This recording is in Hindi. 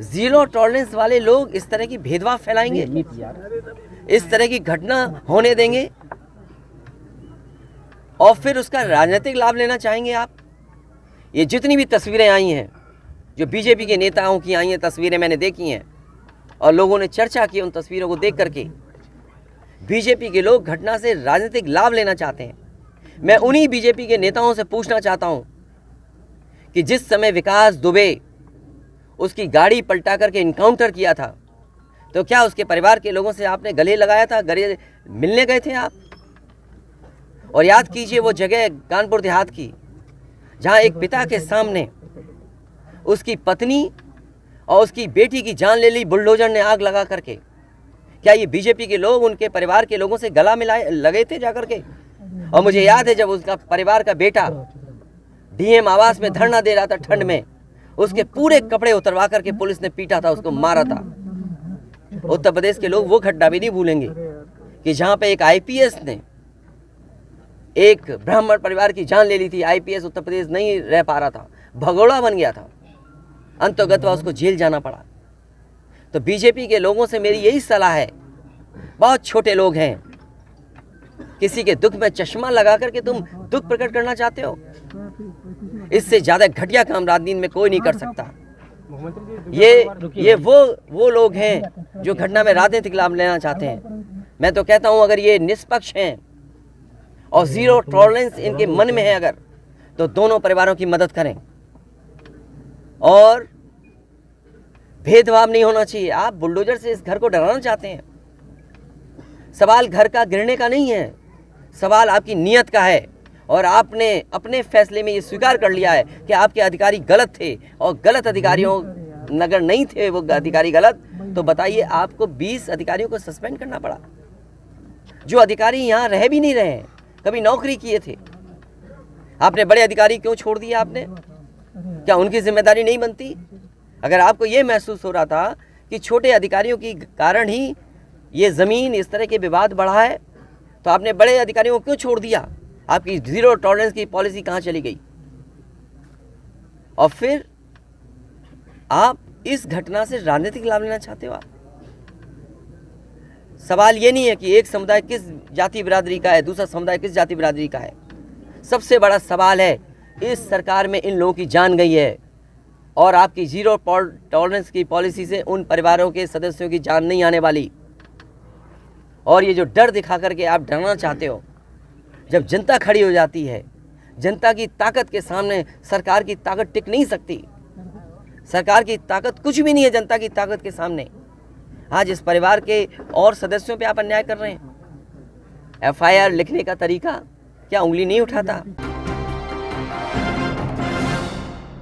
जीरो टॉलरेंस वाले लोग इस तरह की भेदभाव फैलाएंगे, इस तरह की घटना होने देंगे और फिर उसका राजनीतिक लाभ लेना चाहेंगे आप। ये जितनी भी तस्वीरें आई हैं, जो बीजेपी के नेताओं की आई हैं तस्वीरें मैंने देखी हैं और लोगों ने चर्चा की उन तस्वीरों को देख करके, बीजेपी के लोग घटना से राजनीतिक लाभ लेना चाहते हैं। मैं उन्हीं बीजेपी के नेताओं से पूछना चाहता हूं कि जिस समय विकास दुबे उसकी गाड़ी पलटा करके इनकाउंटर किया था, तो क्या उसके परिवार के लोगों से आपने गले लगाया था, गले मिलने गए थे आप? और याद कीजिए वो जगह कानपुर देहात की, जहां एक पिता के सामने उसकी पत्नी और उसकी बेटी की जान ले ली बुलडोजर ने आग लगा करके। क्या ये बीजेपी के लोग उनके परिवार के लोगों से गला मिलाए लगे थे जाकर के? और मुझे याद है जब उसका परिवार का बेटा डीएम आवास में धरना दे रहा था ठंड में, उसके पूरे कपड़े उतरवा करके पुलिस ने पीटा था, उसको मारा था। उत्तर प्रदेश के लोग वो घटना भी नहीं भूलेंगे कि जहां पे एक आईपीएस ने एक ब्राह्मण परिवार की जान ले ली थी। आईपीएस उत्तर प्रदेश नहीं रह पा रहा था, भगोड़ा बन गया था, अंतर्गत उसको जेल जाना पड़ा। तो बीजेपी के लोगों से मेरी यही सलाह है, बहुत छोटे लोग हैं, किसी के दुख में चश्मा लगा करके तुम दुख प्रकट करना चाहते हो, इससे ज्यादा घटिया काम राजनीति में कोई नहीं कर सकता। ये वो लोग हैं जो घटना में राजनीतिक लाभ लेना चाहते हैं। मैं तो कहता हूं अगर ये निष्पक्ष हैं और जीरो टॉलरेंस इनके मन में है अगर, तो दोनों परिवारों की मदद करें और भेदभाव नहीं होना चाहिए। आप बुलडोजर से इस घर को डराना चाहते हैं। सवाल घर का गिरने का नहीं है, सवाल आपकी नीयत का है। और आपने अपने फैसले में ये स्वीकार कर लिया है कि आपके अधिकारी गलत थे और गलत अधिकारियों नगर नहीं थे वो अधिकारी गलत, तो बताइए आपको 20 अधिकारियों को सस्पेंड करना पड़ा, जो अधिकारी यहाँ रह भी नहीं रहे हैं, कभी नौकरी किए थे। आपने बड़े अधिकारी क्यों छोड़ दिए? आपने क्या उनकी जिम्मेदारी नहीं बनती? अगर आपको ये महसूस हो रहा था कि छोटे अधिकारियों के कारण ही ये ज़मीन इस तरह के विवाद बढ़ा है, तो आपने बड़े अधिकारियों को क्यों छोड़ दिया? आपकी जीरो टॉलरेंस की पॉलिसी कहाँ चली गई? और फिर आप इस घटना से राजनीतिक लाभ लेना चाहते हो। आप सवाल ये नहीं है कि एक समुदाय किस जाति बिरादरी का है, दूसरा समुदाय किस जाति बिरादरी का है। सबसे बड़ा सवाल है इस सरकार में इन लोगों की जान गई है और आपकी जीरो टॉलरेंस की पॉलिसी से उन परिवारों के सदस्यों की जान नहीं आने वाली। और ये जो डर दिखा करके आप डरना चाहते हो, जब जनता खड़ी हो जाती है, जनता की ताकत के सामने सरकार की ताकत टिक नहीं सकती। सरकार की ताकत कुछ भी नहीं है जनता की ताकत के सामने। आज इस परिवार के और सदस्यों पे आप अन्याय कर रहे हैं। एफआईआर लिखने का तरीका क्या उंगली नहीं उठाता?